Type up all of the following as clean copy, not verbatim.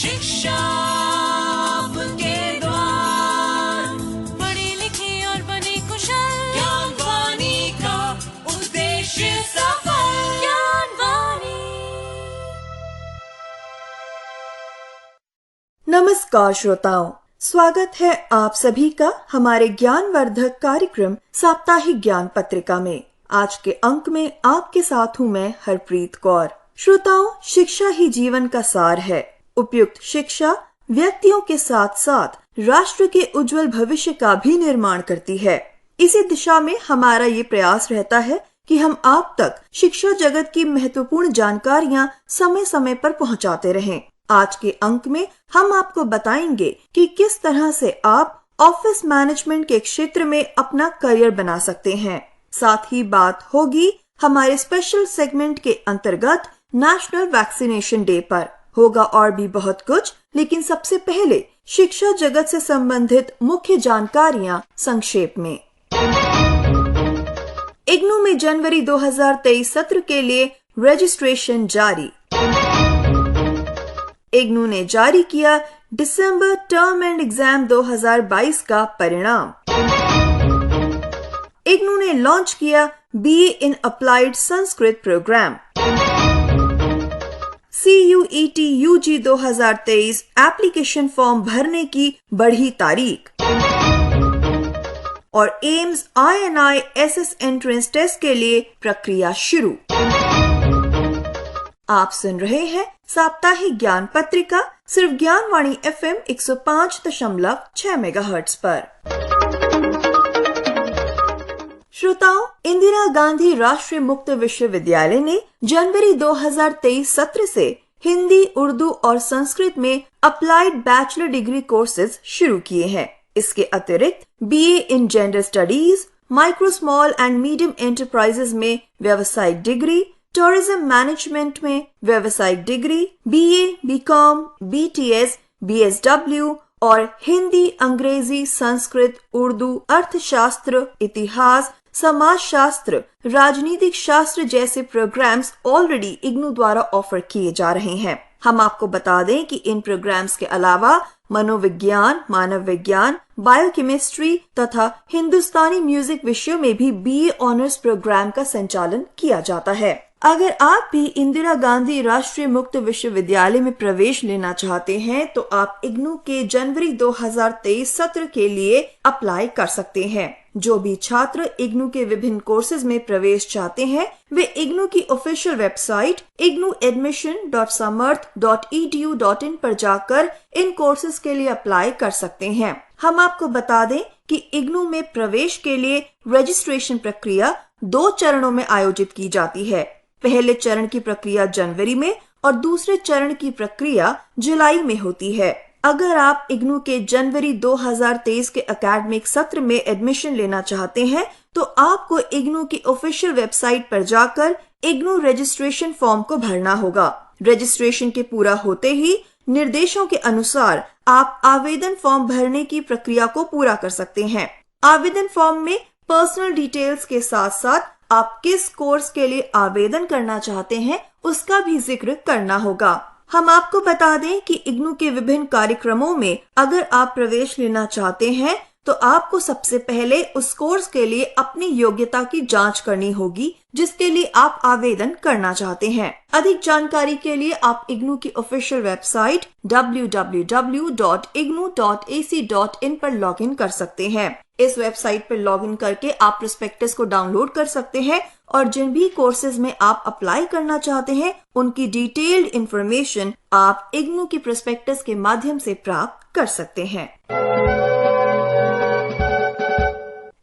शिक्षा आपके द्वार, पढ़े लिखे और बने कुशल, ज्ञानवाणी का उद्देश्य सफल। ज्ञानवाणी। नमस्कार श्रोताओं, स्वागत है आप सभी का हमारे ज्ञानवर्धक कार्यक्रम साप्ताहिक ज्ञान पत्रिका में। आज के अंक में आपके साथ हूँ मैं हरप्रीत कौर। श्रोताओं, शिक्षा ही जीवन का सार है। उपयुक्त शिक्षा व्यक्तियों के साथ साथ राष्ट्र के उज्जवल भविष्य का भी निर्माण करती है। इसी दिशा में हमारा ये प्रयास रहता है कि हम आप तक शिक्षा जगत की महत्वपूर्ण जानकारियाँ समय समय पर पहुँचाते रहें। आज के अंक में हम आपको बताएंगे कि किस तरह से आप ऑफिस मैनेजमेंट के क्षेत्र में अपना करियर बना सकते हैं। साथ ही बात होगी हमारे स्पेशल सेगमेंट के अंतर्गत नेशनल वैक्सीनेशन डे पर। होगा और भी बहुत कुछ, लेकिन सबसे पहले शिक्षा जगत से संबंधित मुख्य जानकारियाँ संक्षेप में। इग्नू में जनवरी 2023 सत्र के लिए रजिस्ट्रेशन जारी। इग्नू ने जारी किया दिसंबर टर्म एंड एग्जाम 2022 का परिणाम। इग्नू ने लॉन्च किया BA in applied Sanskrit program. CUET UG 2023 application form भरने की बढ़ी तारीख। और AIIMS INI SS entrance test के लिए प्रक्रिया शुरू। आप सुन रहे हैं साप्ताहिक ज्ञान पत्रिका सिर्फ ज्ञानवाणी FM 105.6 मेगाहर्ट्ज पर। श्रोताओं, इंदिरा गांधी राष्ट्रीय मुक्त विश्वविद्यालय ने जनवरी 2023 सत्र से हिंदी, उर्दू और संस्कृत में अप्लाइड बैचलर डिग्री कोर्सेज शुरू किए हैं। इसके अतिरिक्त BA in gender studies, micro small and medium enterprises में व्यावसायिक डिग्री, टूरिज्म मैनेजमेंट में व्यावसायिक degree, BA, BCom, BTS, BSW और हिंदी, अंग्रेजी, संस्कृत, उर्दू, अर्थशास्त्र, इतिहास, समाज शास्त्र, राजनीतिक शास्त्र जैसे प्रोग्राम्स ऑलरेडी इग्नू द्वारा ऑफर किए जा रहे हैं। हम आपको बता दें कि इन प्रोग्राम्स के अलावा मनोविज्ञान, मानव विज्ञान, बायोकेमिस्ट्री तथा हिंदुस्तानी म्यूजिक विषयों में भी BA ऑनर्स प्रोग्राम का संचालन किया जाता है। अगर आप भी इंदिरा गांधी राष्ट्रीय मुक्त विश्वविद्यालय में प्रवेश लेना चाहते हैं तो आप इग्नू के जनवरी 2023 सत्र के लिए अप्लाई कर सकते हैं। जो भी छात्र इग्नू के विभिन्न कोर्सेज में प्रवेश चाहते हैं वे इग्नू की ऑफिशियल वेबसाइट ignuadmission.samarth.edu.in पर जाकर इन कोर्सेज के लिए अप्लाई कर सकते हैं। हम आपको बता दें कि इग्नू में प्रवेश के लिए रजिस्ट्रेशन प्रक्रिया 2 चरणों में आयोजित की जाती है। पहले चरण की प्रक्रिया जनवरी में और दूसरे चरण की प्रक्रिया जुलाई में होती है। अगर आप इग्नू के जनवरी 2023 के एकेडमिक सत्र में एडमिशन लेना चाहते हैं तो आपको इग्नू की ऑफिशियल वेबसाइट पर जाकर इग्नू रजिस्ट्रेशन फॉर्म को भरना होगा। रजिस्ट्रेशन के पूरा होते ही निर्देशों के अनुसार आप आवेदन फॉर्म भरने की प्रक्रिया को पूरा कर सकते हैं। आवेदन फॉर्म में पर्सनल डिटेल्स के साथ साथ आप किस कोर्स के लिए आवेदन करना चाहते हैं उसका भी जिक्र करना होगा। हम आपको बता दें कि इग्नू के विभिन्न कार्यक्रमों में अगर आप प्रवेश लेना चाहते हैं तो आपको सबसे पहले उस कोर्स के लिए अपनी योग्यता की जांच करनी होगी जिसके लिए आप आवेदन करना चाहते हैं। अधिक जानकारी के लिए आप इग्नू की ऑफिशियल वेबसाइट www.ignu.ac.in पर लॉगिन कर सकते हैं। इस वेबसाइट पर लॉगिन करके आप प्रोस्पेक्टस को डाउनलोड कर सकते हैं और जिन भी कोर्सेज में आप अप्लाई करना चाहते हैं उनकी डिटेल्ड इंफॉर्मेशन आप इग्नू की प्रोस्पेक्टस के माध्यम से प्राप्त कर सकते हैं।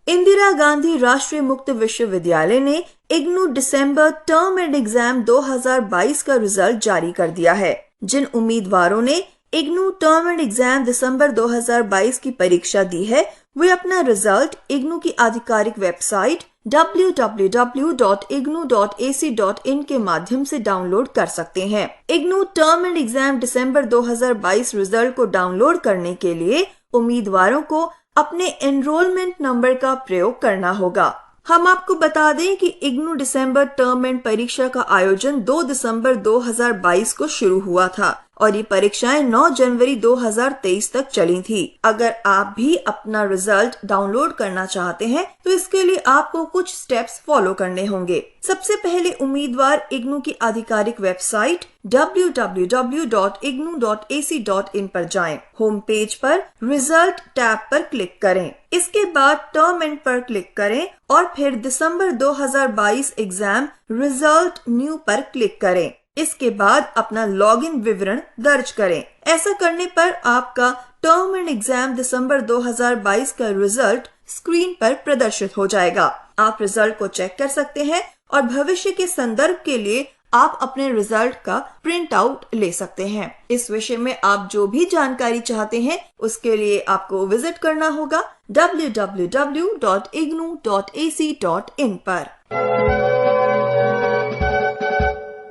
इंदिरा गांधी राष्ट्रीय मुक्त विश्वविद्यालय ने इग्नू दिसंबर टर्म एंड एग्जाम 2022 का रिजल्ट जारी कर दिया है। जिन उम्मीदवारों ने इग्नू टर्म एंड एग्जाम दिसंबर 2022 की परीक्षा दी है वे अपना रिजल्ट इग्नू की आधिकारिक वेबसाइट www.ignu.ac.in के माध्यम से डाउनलोड कर सकते हैं। IGNOU term and exam December 2022 result को डाउनलोड करने के लिए उम्मीदवारों को अपने एनरोलमेंट नंबर का प्रयोग करना होगा। हम आपको बता दें कि इग्नू दिसंबर टर्म एंड परीक्षा का आयोजन 2 दिसंबर 2022 को शुरू हुआ था। और ये परीक्षाएं 9 जनवरी 2023 तक चली थी। अगर आप भी अपना रिजल्ट डाउनलोड करना चाहते हैं तो इसके लिए आपको कुछ स्टेप्स फॉलो करने होंगे। सबसे पहले उम्मीदवार इग्नू की आधिकारिक वेबसाइट www.ignu.ac.in पर जाएं। होम पेज पर रिजल्ट टैब पर क्लिक करें। इसके बाद टर्म एंड पर क्लिक करें और फिर दिसंबर 2022 एग्जाम रिजल्ट न्यू पर क्लिक करें। इसके बाद अपना लॉगिन विवरण दर्ज करें। ऐसा करने पर आपका टर्म एंड एग्जाम दिसंबर 2022 का रिजल्ट स्क्रीन पर प्रदर्शित हो जाएगा। आप रिजल्ट को चेक कर सकते हैं और भविष्य के संदर्भ के लिए आप अपने रिजल्ट का प्रिंट आउट ले सकते हैं। इस विषय में आप जो भी जानकारी चाहते हैं उसके लिए आपको विजिट करना होगा www.ignu.ac.in पर।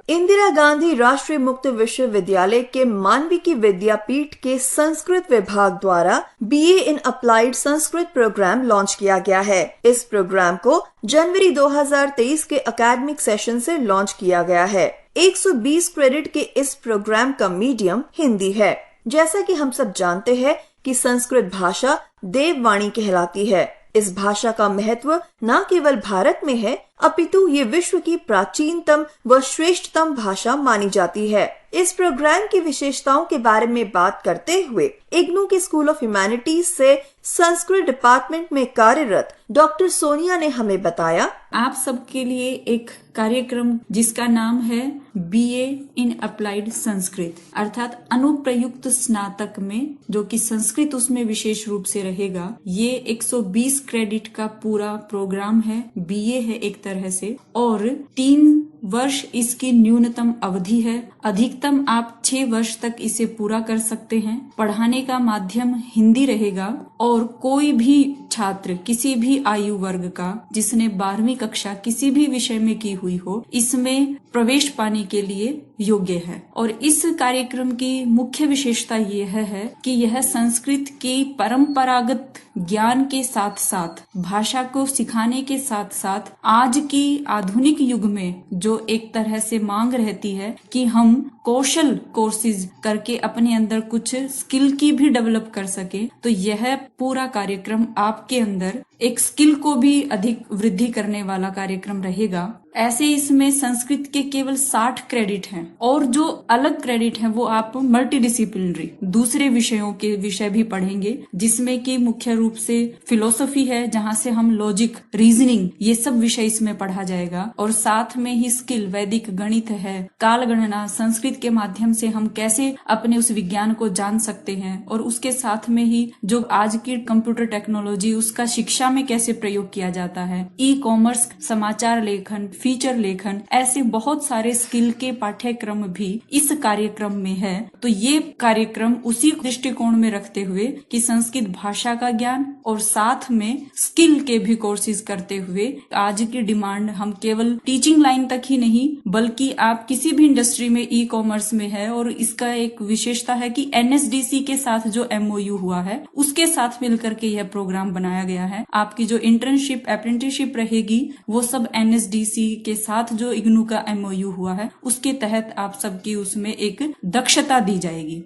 इंदिरा गांधी राष्ट्रीय मुक्त विश्वविद्यालय के मानविकी विद्यापीठ के संस्कृत विभाग द्वारा BA in applied Sanskrit program launch किया गया है। इस प्रोग्राम को जनवरी 2023 के एकेडमिक सेशन से लॉन्च किया गया है। 120 क्रेडिट के इस प्रोग्राम का मीडियम हिंदी है। जैसा कि हम सब जानते हैं कि संस्कृत भाषा देववाणी कहलाती है। इस भाषा का महत्व न केवल भारत में है अपितु ये विश्व की प्राचीनतम व श्रेष्ठतम भाषा मानी जाती है। इस प्रोग्राम की विशेषताओं के बारे में बात करते हुए इग्नू के स्कूल ऑफ ह्यूमैनिटीज से संस्कृत डिपार्टमेंट में कार्यरत डॉक्टर सोनिया ने हमें बताया। आप सबके लिए एक कार्यक्रम जिसका नाम है BA इन अप्लाइड संस्कृत अर्थात अनुप्रयुक्त स्नातक में, जो कि संस्कृत उसमें विशेष रूप से रहेगा। ये 120 क्रेडिट का पूरा प्रोग्राम है, BA है एक तरह से, और 3 वर्ष इसकी न्यूनतम अवधि है। अधिकतम आप 6 वर्ष तक इसे पूरा कर सकते हैं। पढ़ाने का माध्यम हिंदी रहेगा और कोई भी छात्र किसी भी आयु वर्ग का जिसने 12वीं कक्षा किसी भी विषय में की हुई हो इसमें प्रवेश पाने के लिए योग्य है। और इस कार्यक्रम की मुख्य विशेषता यह है कि यह संस्कृत की परंपरागत ज्ञान के साथ साथ भाषा को सिखाने के साथ साथ आज की आधुनिक युग में जो एक तरह से मांग रहती है कि हम कौशल कोर्सेज करके अपने अंदर कुछ स्किल की भी डेवलप कर सके, तो यह पूरा कार्यक्रम आपके अंदर एक स्किल को भी अधिक वृद्धि करने वाला कार्यक्रम रहेगा। ऐसे इसमें संस्कृत के केवल 60 क्रेडिट हैं और जो अलग क्रेडिट हैं वो आप मल्टीडिसिप्लिनरी दूसरे विषयों के विषय भी पढ़ेंगे, जिसमें कि मुख्य रूप से फिलोसफी है जहां से हम लॉजिक, रीजनिंग ये सब विषय इसमें पढ़ा जाएगा। और साथ में ही स्किल वैदिक गणित है, काल गणना, संस्कृत के माध्यम से हम कैसे अपने उस विज्ञान को जान सकते हैं, और उसके साथ में ही जो आज की कंप्यूटर टेक्नोलॉजी उसका शिक्षा में कैसे प्रयोग किया जाता है, ई-कॉमर्स, समाचार लेखन, फीचर लेखन, ऐसे बहुत सारे स्किल के पाठ्यक्रम भी इस कार्यक्रम में है। तो ये कार्यक्रम उसी दृष्टिकोण में रखते हुए कि संस्कृत भाषा का ज्ञान और साथ में स्किल के भी कोर्सेज करते हुए आज की डिमांड हम केवल टीचिंग लाइन तक ही नहीं बल्कि आप किसी भी इंडस्ट्री में ई-कॉमर्स में है। और इसका एक विशेषता है कि NSDC के साथ जो MOU हुआ है उसके साथ मिलकर के यह प्रोग्राम बनाया गया है। आपकी जो इंटर्नशिप, अप्रेंटिसशिप रहेगी वो सब NSDC के साथ जो इग्नू का MOU हुआ है उसके तहत आप सबकी उसमें एक दक्षता दी जाएगी।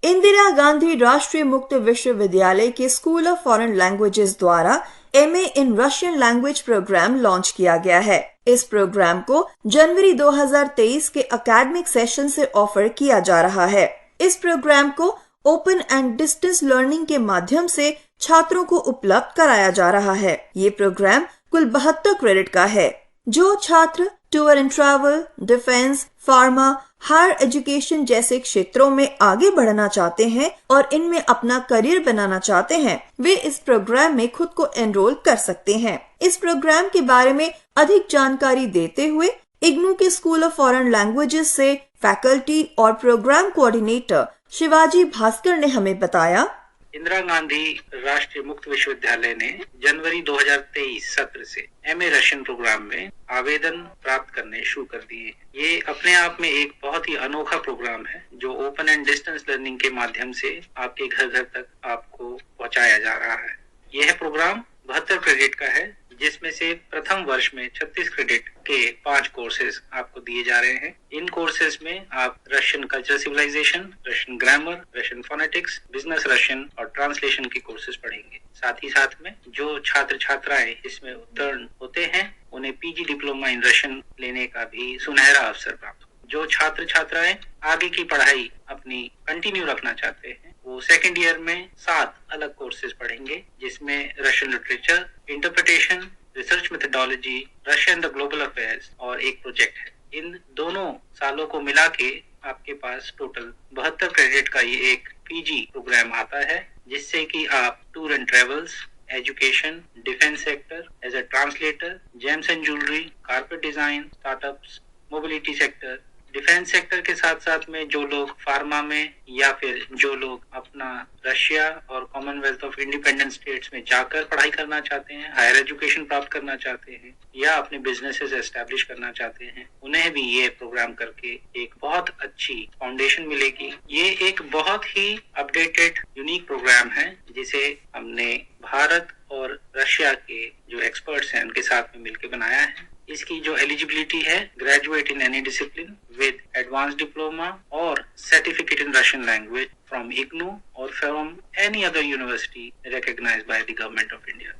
इंदिरा गांधी राष्ट्रीय मुक्त विश्वविद्यालय के स्कूल ऑफ फॉरेन लैंग्वेजेस द्वारा MA इन रशियन लैंग्वेज प्रोग्राम लॉन्च किया गया है। इस प्रोग्राम को जनवरी 2023 के एकेडमिक सेशन से ऑफर किया जा रहा है। इस प्रोग्राम को ओपन एंड डिस्टेंस लर्निंग के माध्यम से छात्रों को उपलब्ध कराया जा रहा है। ये प्रोग्राम कुल 72 क्रेडिट का है। जो छात्र tour and travel, defence, pharma, higher education जैसे क्षेत्रों में आगे बढ़ना चाहते हैं और इनमें अपना करियर बनाना चाहते हैं, वे इस प्रोग्राम में खुद को एनरोल कर सकते हैं। इस प्रोग्राम के बारे में अधिक जानकारी देते हुए इग्नू के स्कूल ऑफ फॉरेन लैंग्वेजेस से फैकल्टी और प्रोग्राम कोऑर्डिनेटर शिवाजी भास्कर ने हमें बताया। इंदिरा गांधी राष्ट्रीय मुक्त विश्वविद्यालय ने जनवरी 2023 सत्र से MA रशियन प्रोग्राम में आवेदन प्राप्त करने शुरू कर दिए। ये अपने आप में एक बहुत ही अनोखा प्रोग्राम है जो ओपन एंड डिस्टेंस लर्निंग के माध्यम से आपके घर घर तक आपको पहुंचाया जा रहा है। यह प्रोग्राम 72 क्रेडिट का है, जिसमें से प्रथम वर्ष में 36 क्रेडिट के 5 कोर्सेज आपको दिए जा रहे हैं। इन कोर्सेज में आप Russian culture civilisation, Russian grammar, Russian phonetics, business Russian और ट्रांसलेशन के कोर्सेज पढ़ेंगे। साथ ही साथ में जो छात्र छात्राएं इसमें उत्तीर्ण होते हैं उन्हें पीजी डिप्लोमा इन रशियन लेने का भी सुनहरा अवसर प्राप्त हो। जो छात्र छात्राएं आगे की पढ़ाई अपनी कंटिन्यू रखना चाहते हैं वो सेकेंड ईयर में 7 अलग कोर्सेज पढ़ेंगे, जिसमें Russian literature, interpretation, research methodology, Russian the global affairs और एक प्रोजेक्ट है। इन दोनों सालों को मिला के आपके पास टोटल 72 क्रेडिट का ये एक पीजी प्रोग्राम आता है, जिससे कि आप tour and travels, education, defence sector, as a translator, gems and jewellery, carpet design, startups, mobility sector, defence sector के साथ साथ में जो लोग फार्मा में या फिर जो लोग अपना रशिया और कॉमनवेल्थ ऑफ इंडिपेंडेंट स्टेट्स में जाकर पढ़ाई करना चाहते हैं, हायर एजुकेशन प्राप्त करना चाहते हैं या अपने बिजनेसेस एस्टैब्लिश करना चाहते हैं, उन्हें भी ये प्रोग्राम करके एक बहुत अच्छी फाउंडेशन मिलेगी। ये एक बहुत ही अपडेटेड यूनिक प्रोग्राम है जिसे हमने भारत और रशिया के जो एक्सपर्ट्स हैं उनके साथ में मिलकर बनाया है। इसकी जो एलिजिबिलिटी है, graduate in any discipline with advance diploma और certificate in Russian language from IGNOU और from any other university recognised by the government of India.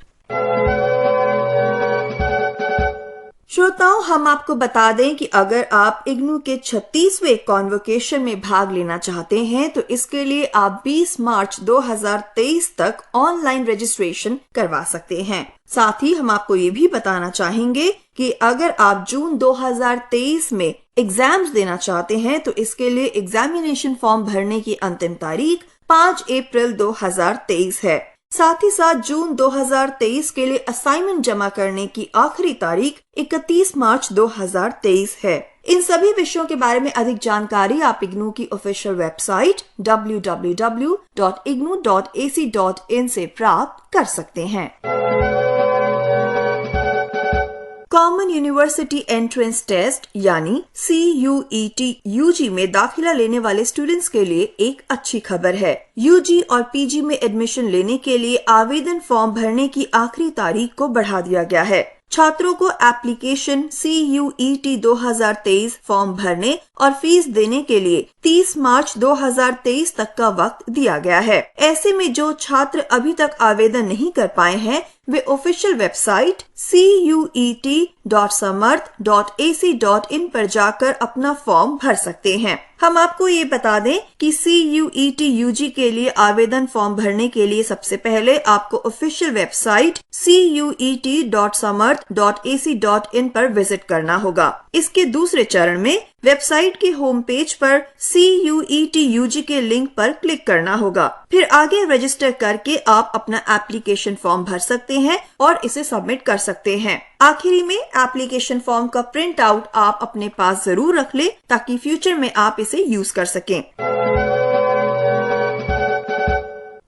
श्रोताओं, हम आपको बता दें कि अगर आप इग्नू के 36वें कॉन्वोकेशन में भाग लेना चाहते हैं तो इसके लिए आप 20 मार्च 2023 तक ऑनलाइन रजिस्ट्रेशन करवा सकते हैं। साथ ही हम आपको ये भी बताना चाहेंगे कि अगर आप जून 2023 में एग्जाम्स देना चाहते हैं तो इसके लिए एग्जामिनेशन फॉर्म भरने की अंतिम तारीख 5 अप्रैल 2023 है। साथ ही साथ जून 2023 के लिए असाइनमेंट जमा करने की आखिरी तारीख 31 मार्च 2023 है। इन सभी विषयों के बारे में अधिक जानकारी आप इग्नू की ऑफिशियल वेबसाइट www.ignu.ac.in से प्राप्त कर सकते हैं। कॉमन यूनिवर्सिटी एंट्रेंस टेस्ट यानी CUET UG में दाखिला लेने वाले स्टूडेंट्स के लिए एक अच्छी खबर है। UG और PG में एडमिशन लेने के लिए आवेदन फॉर्म भरने की आखिरी तारीख को बढ़ा दिया गया है। छात्रों को एप्लीकेशन CUET 2023 फॉर्म भरने और फीस देने के लिए 30 मार्च 2023 तक का वक्त दिया गया है। ऐसे में जो छात्र अभी तक आवेदन नहीं कर पाए हैं वे ऑफिशियल वेबसाइट cuet.samarth.ac.in पर जाकर अपना फॉर्म भर सकते हैं। हम आपको ये बता दें कि CUET UG के लिए आवेदन फॉर्म भरने के लिए सबसे पहले आपको ऑफिशियल वेबसाइट cuet.samarth.ac.in पर विजिट करना होगा। इसके दूसरे चरण में वेबसाइट के होम पेज पर CUET UG के लिंक पर क्लिक करना होगा। फिर आगे रजिस्टर करके आप अपना एप्लीकेशन फॉर्म भर सकते हैं और इसे सबमिट कर सकते हैं। आखिरी में एप्लीकेशन फॉर्म का प्रिंट आउट आप अपने पास जरूर रख ले ताकि फ्यूचर में आप इसे यूज कर सकें।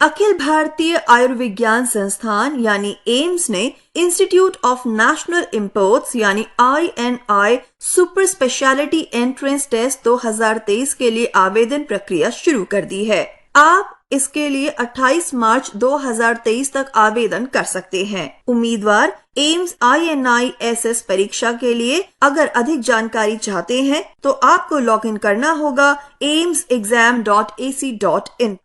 अखिल भारतीय आयुर्विज्ञान संस्थान यानी एम्स ने इंस्टीट्यूट ऑफ नेशनल इम्पोर्ट्स यानी INI super speciality entrance test 2023 के लिए आवेदन प्रक्रिया शुरू कर दी है। आप इसके लिए 28 मार्च 2023 तक आवेदन कर सकते हैं। उम्मीदवार एम्स INI-SS परीक्षा के लिए अगर अधिक जानकारी चाहते हैं तो आपको लॉगिन करना होगा aimsexam.ac.in।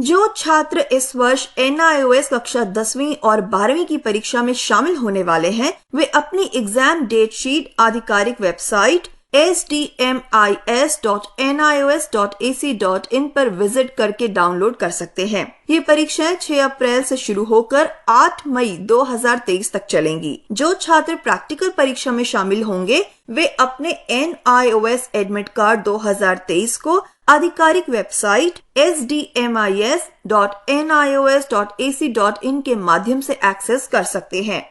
जो छात्र इस वर्ष NIOS कक्षा 10वीं और 12वीं की परीक्षा में शामिल होने वाले हैं वे अपनी एग्जाम डेट शीट आधिकारिक वेबसाइट sdmis.nios.ac.in पर विजिट करके डाउनलोड कर सकते हैं। ये परीक्षाएं 6 अप्रैल से शुरू होकर 8 मई 2023 तक चलेंगी। जो छात्र प्रैक्टिकल परीक्षा में शामिल होंगे वे अपने NIOS एडमिट कार्ड 2023 को आधिकारिक वेबसाइट sdmis.nios.ac.in के माध्यम से एक्सेस कर सकते हैं।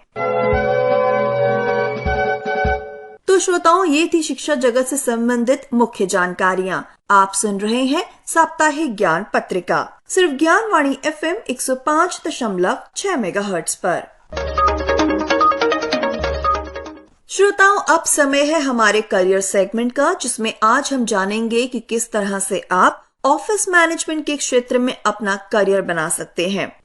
तो श्रोताओं, ये थी शिक्षा जगत से संबंधित मुख्य जानकारियाँ। आप सुन रहे हैं साप्ताहिक ज्ञान पत्रिका सिर्फ ज्ञानवाणी FM 105.6 मेगाहर्ट्ज पर। श्रोताओं, अब समय है हमारे करियर सेगमेंट का, जिसमें आज हम जानेंगे कि किस तरह से आप ऑफिस मैनेजमेंट के क्षेत्र में अपना करियर बना सकते हैं।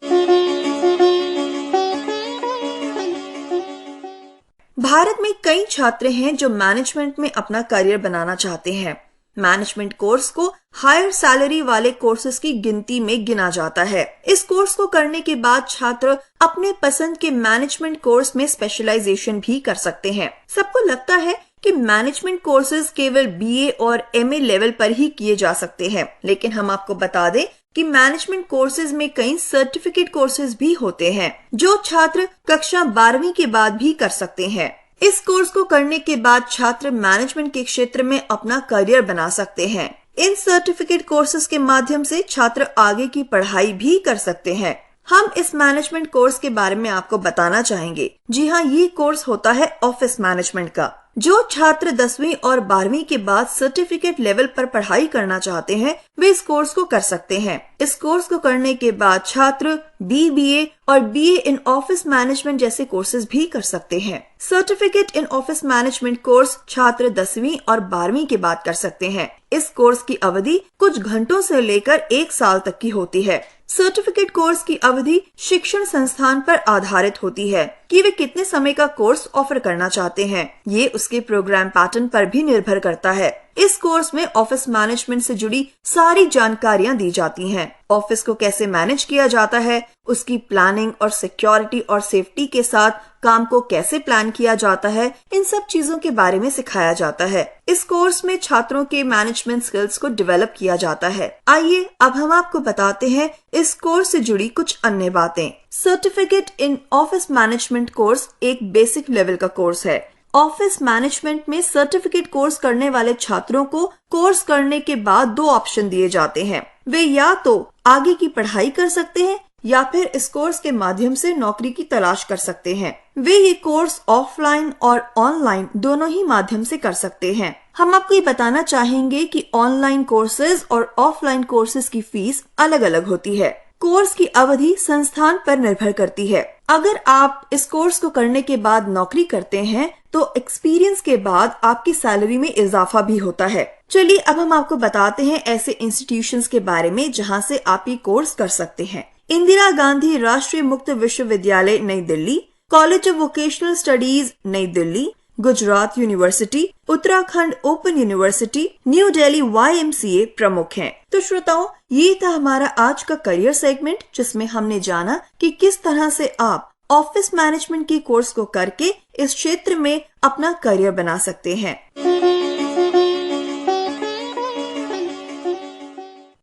भारत में कई छात्र हैं जो मैनेजमेंट में अपना करियर बनाना चाहते हैं। मैनेजमेंट कोर्स को हायर सैलरी वाले कोर्सेज की गिनती में गिना जाता है। इस कोर्स को करने के बाद छात्र अपने पसंद के मैनेजमेंट कोर्स में स्पेशलाइजेशन भी कर सकते हैं। सबको लगता है कि मैनेजमेंट कोर्सेज केवल बीए और एमए लेवल पर ही किए जा सकते हैं, लेकिन हम आपको बता दें कि मैनेजमेंट कोर्सेज में कई सर्टिफिकेट कोर्सेज भी होते हैं जो छात्र कक्षा 12वीं के बाद भी कर सकते हैं। इस कोर्स को करने के बाद छात्र मैनेजमेंट के क्षेत्र में अपना करियर बना सकते हैं। इन सर्टिफिकेट कोर्सेज के माध्यम से छात्र आगे की पढ़ाई भी कर सकते हैं। हम इस मैनेजमेंट कोर्स के बारे में आपको बताना चाहेंगे। जी हाँ, ये कोर्स होता है ऑफिस मैनेजमेंट का। जो छात्र 10वीं और 12वीं के बाद सर्टिफिकेट लेवल पर पढ़ाई करना चाहते हैं वे इस कोर्स को कर सकते हैं। इस कोर्स को करने के बाद छात्र BBA और BA इन ऑफिस मैनेजमेंट जैसे कोर्सेज भी कर सकते हैं। Certificate in office management course छात्र 10वीं और 12वीं के बाद कर सकते हैं। इस कोर्स की अवधि कुछ घंटों से लेकर 1 साल तक की होती है। सर्टिफिकेट कोर्स की अवधि शिक्षण संस्थान पर आधारित होती है कि वे कितने समय का कोर्स ऑफर करना चाहते हैं। ये उसके प्रोग्राम पैटर्न पर भी निर्भर करता है। इस कोर्स में ऑफिस मैनेजमेंट से जुड़ी सारी जानकारियां दी जाती हैं। ऑफिस को कैसे मैनेज किया जाता है, उसकी प्लानिंग और सिक्योरिटी और सेफ्टी के साथ काम को कैसे प्लान किया जाता है, इन सब चीजों के बारे में सिखाया जाता है। इस कोर्स में छात्रों के मैनेजमेंट स्किल्स को डेवलप किया जाता है। आइए अब हम आपको बताते हैं इस कोर्स से जुड़ी कुछ अन्य बातें। Certificate in office management course एक बेसिक लेवल का कोर्स है। ऑफिस मैनेजमेंट में सर्टिफिकेट कोर्स करने वाले छात्रों को कोर्स करने के बाद 2 ऑप्शन दिए जाते हैं। वे या तो आगे की पढ़ाई कर सकते हैं या फिर इस कोर्स के माध्यम से नौकरी की तलाश कर सकते हैं। वे ये कोर्स ऑफलाइन और ऑनलाइन दोनों ही माध्यम से कर सकते हैं। हम आपको ये बताना चाहेंगे कि ऑनलाइन कोर्सेज और ऑफलाइन कोर्सेज की फीस अलग अलग होती है। कोर्स की अवधि संस्थान पर निर्भर करती है। अगर आप इस कोर्स को करने के बाद नौकरी करते हैं तो एक्सपीरियंस के बाद आपकी सैलरी में इजाफा भी होता है। चलिए अब हम आपको बताते हैं ऐसे इंस्टीट्यूशंस के बारे में जहां से आप ये कोर्स कर सकते हैं। इंदिरा गांधी राष्ट्रीय Mukt Vishwavidyalaya Nai Dilli, college of vocational studies Nai Dilli, Gujarat university, Uttarakhand open university, new Delhi YMCA प्रमुख हैं। तो श्रोताओं, ये था हमारा आज का करियर सेगमेंट जिसमें हमने जाना कि किस तरह से आप ऑफिस मैनेजमेंट के कोर्स को करके इस क्षेत्र में अपना करियर बना सकते हैं।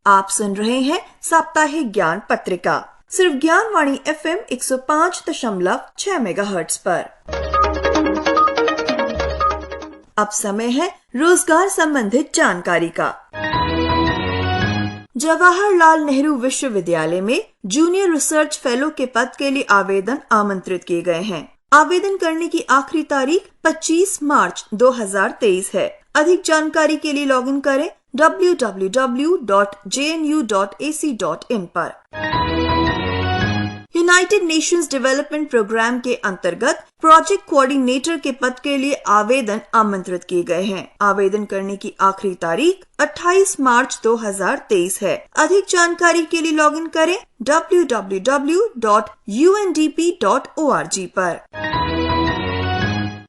आप सुन रहे हैं साप्ताहिक ज्ञान पत्रिका सिर्फ ज्ञानवाणी FM 105.6 मेगाहर्ट्ज पर। अब समय है रोजगार संबंधित जानकारी का। जवाहरलाल नेहरू विश्वविद्यालय में जूनियर रिसर्च फेलो के पद के लिए आवेदन आमंत्रित किए गए हैं। आवेदन करने की आखिरी तारीख 25 मार्च 2023 है। अधिक जानकारी के लिए लॉगिन करें www.jnu.ac.in पर। यूनाइटेड नेशंस डेवलपमेंट प्रोग्राम के अंतर्गत प्रोजेक्ट कोऑर्डिनेटर के पद के लिए आवेदन आमंत्रित किए गए हैं। आवेदन करने की आखिरी तारीख 28 मार्च 2023 है। अधिक जानकारी के लिए लॉगिन करें www.undp.org पर।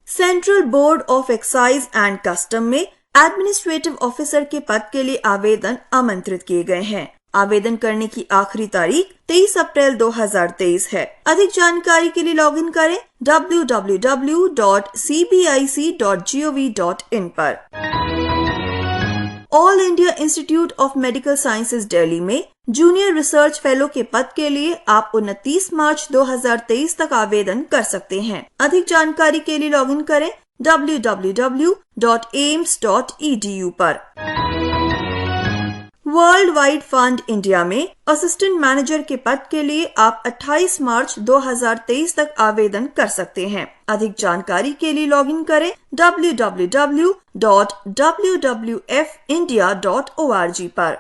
Central board of excise and custom में एडमिनिस्ट्रेटिव ऑफिसर के पद के लिए आवेदन आमंत्रित किए गए हैं। आवेदन करने की आखिरी तारीख 23 अप्रैल 2023 है। अधिक जानकारी के लिए लॉगिन करें www.cbic.gov.in पर। All India institute of medical sciences Delhi में जूनियर रिसर्च फेलो के पद के लिए आप 29 मार्च 2023 तक आवेदन कर सकते हैं। अधिक जानकारी के लिए लॉगिन करें www.aims.edu पर। वर्ल्ड वाइड फंड इंडिया में असिस्टेंट मैनेजर के पद के लिए आप 28 मार्च 2023 तक आवेदन कर सकते हैं। अधिक जानकारी के लिए लॉगिन करें www.wwfindia.org पर।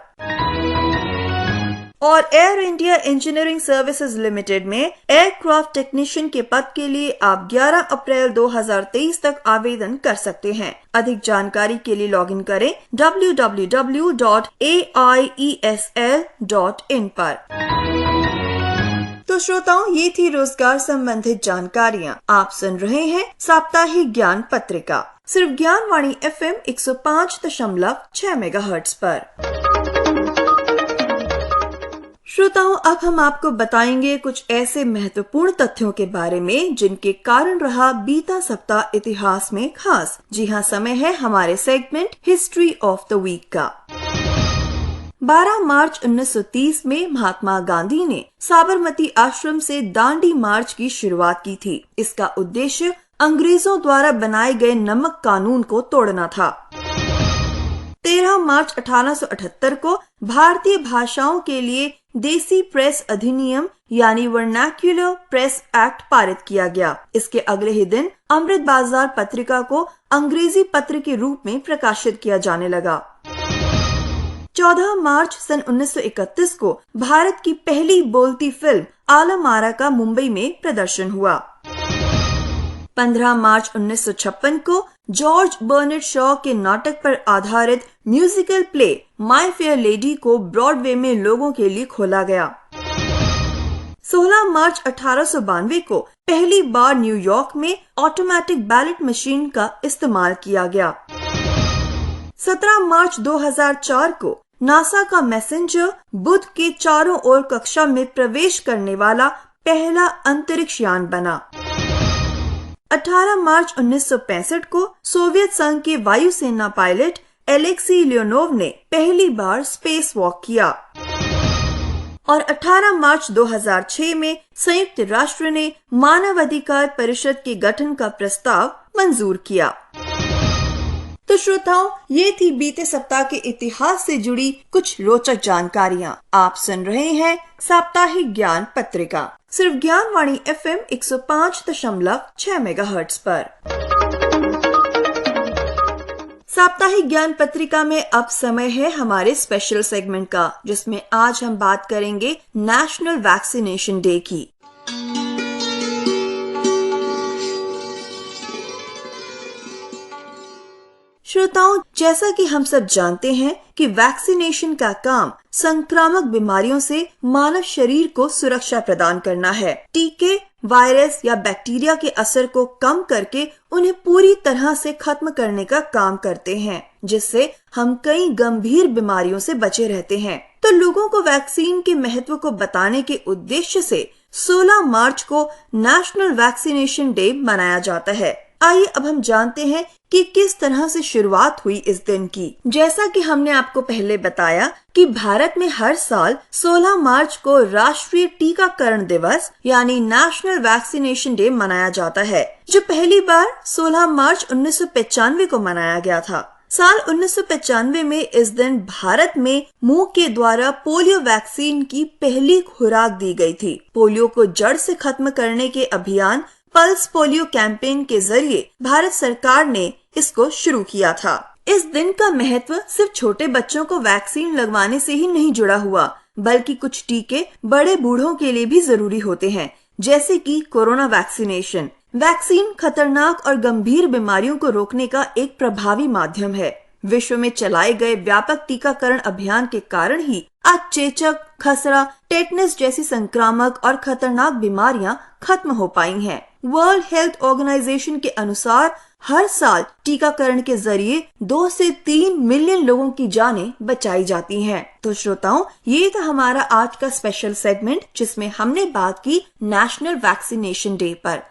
और air India engineering services limited में एयरक्राफ्ट टेक्नीशियन के पद के लिए आप 11 अप्रैल 2023 तक आवेदन कर सकते हैं। अधिक जानकारी के लिए लॉगिन करें www.aiesl.in पर। तो तो श्रोताओं, ये थी रोजगार संबंधित जानकारियाँ। आप सुन रहे हैं साप्ताहिक ज्ञान पत्रिका सिर्फ ज्ञानवाणी FM 105.6 मेगाहर्ट्ज पर। श्रोताओं, अब हम आपको बताएंगे कुछ ऐसे महत्वपूर्ण तथ्यों के बारे में जिनके कारण रहा बीता सप्ताह इतिहास में खास। जी हाँ, समय है हमारे segment history of the week का। 12 मार्च 1930 में महात्मा गांधी ने साबरमती आश्रम से दांडी मार्च की शुरुआत की थी। इसका उद्देश्य अंग्रेजों द्वारा बनाए गए नमक कानून को तोड़ना था। 13 मार्च 1878 को भारतीय भाषाओं के लिए देसी प्रेस अधिनियम यानी वर्नाक्युलर प्रेस एक्ट पारित किया गया। इसके अगले ही दिन अमृत बाजार पत्रिका को अंग्रेजी पत्र के रूप में प्रकाशित किया जाने लगा। 14 मार्च सन 1931 को भारत की पहली बोलती फिल्म आलम आरा का मुंबई में प्रदर्शन हुआ। 15 मार्च 1956 को जॉर्ज बर्नेट शॉ के नाटक पर आधारित musical play my fair lady को ब्रॉडवे में लोगों के लिए खोला गया। 16 मार्च 1892 को पहली बार न्यूयॉर्क में ऑटोमेटिक बैलेट मशीन का इस्तेमाल किया गया। 17 मार्च 2004 को नासा का मैसेंजर बुध के चारों ओर कक्षा में प्रवेश करने वाला पहला अंतरिक्ष यान बना। 18 मार्च 1965 को सोवियत संघ के वायुसेना पायलट एलेक्सी लियोनोव ने पहली बार स्पेस वॉक किया और 18 मार्च 2006 में संयुक्त राष्ट्र ने मानवाधिकार परिषद के गठन का प्रस्ताव मंजूर किया। तो श्रोताओं, ये थी बीते सप्ताह के इतिहास से जुड़ी कुछ रोचक जानकारियाँ। आप सुन रहे हैं साप्ताहिक ज्ञान पत्रिका सिर्फ ज्ञानवाणी FM 105.6 मेगाहर्ट्ज पर। साप्ताहिक ज्ञान पत्रिका में अब समय है हमारे स्पेशल सेगमेंट का, जिसमें आज हम बात करेंगे नेशनल वैक्सीनेशन डे की। श्रोताओं, जैसा कि हम सब जानते हैं कि वैक्सीनेशन का काम संक्रामक बीमारियों से मानव शरीर को सुरक्षा प्रदान करना है। टीके वायरस या बैक्टीरिया के असर को कम करके उन्हें पूरी तरह से खत्म करने का काम करते हैं, जिससे हम कई गंभीर बीमारियों से बचे रहते हैं। तो लोगों को वैक्सीन के महत्व को बताने के उद्देश्य से 16 मार्च को नेशनल वैक्सीनेशन डे मनाया जाता है। आइए अब हम जानते हैं कि किस तरह से शुरुआत हुई इस दिन की। जैसा कि हमने आपको पहले बताया कि भारत में हर साल 16 मार्च को राष्ट्रीय टीकाकरण दिवस यानी नेशनल वैक्सीनेशन डे मनाया जाता है, जो पहली बार 16 मार्च 1995 को मनाया गया था। साल 1995 में इस दिन भारत में मुंह के द्वारा पोलियो वैक्सीन की पहली खुराक दी गई थी। पोलियो को जड़ से खत्म करने के अभियान पल्स पोलियो कैंपेन के जरिए भारत सरकार ने इसको शुरू किया था। इस दिन का महत्व सिर्फ छोटे बच्चों को वैक्सीन लगवाने से ही नहीं जुड़ा हुआ, बल्कि कुछ टीके बड़े बूढ़ों के लिए भी जरूरी होते हैं, जैसे कि कोरोना वैक्सीनेशन। वैक्सीन खतरनाक और गंभीर बीमारियों को रोकने का एक प्रभावी माध्यम है। विश्व में चलाए गए व्यापक टीकाकरण अभियान के कारण ही आज चेचक, खसरा, टेटनस जैसी संक्रामक और खतरनाक बीमारियां खत्म हो पाई हैं। वर्ल्ड हेल्थ ऑर्गेनाइजेशन के अनुसार हर साल टीकाकरण के जरिए 2 से 3 मिलियन लोगों की जानें बचाई जाती हैं। तो श्रोताओं, ये था हमारा आज का स्पेशल सेगमेंट, जिसमें हमने बात की नेशनल वैक्सीनेशन डे पर।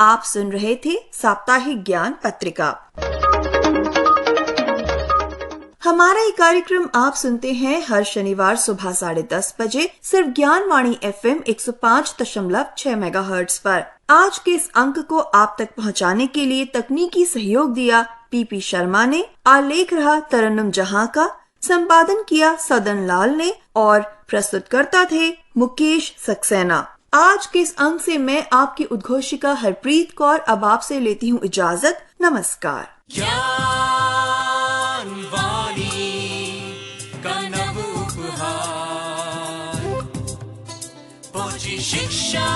आप सुन रहे थे साप्ताहिक ज्ञान पत्रिका। हमारा ये कार्यक्रम आप सुनते हैं हर शनिवार सुबह 10:30 बजे सिर्फ ज्ञानवाणी FM 105.6 मेगाहर्ट्ज पर। आज के इस अंक को आप तक पहुंचाने के लिए तकनीकी सहयोग दिया PP शर्मा ने, आलेख रहा तरन्नुम जहां का, संपादन किया सदन लाल ने और प्रस्तुतकर्ता थे मुकेश सक्सेना। आज के इस अंक से मैं आपकी उद्घोषिका हरप्रीत कौर अब आपसे लेती हूँ इजाजत। नमस्कार। शिक्षा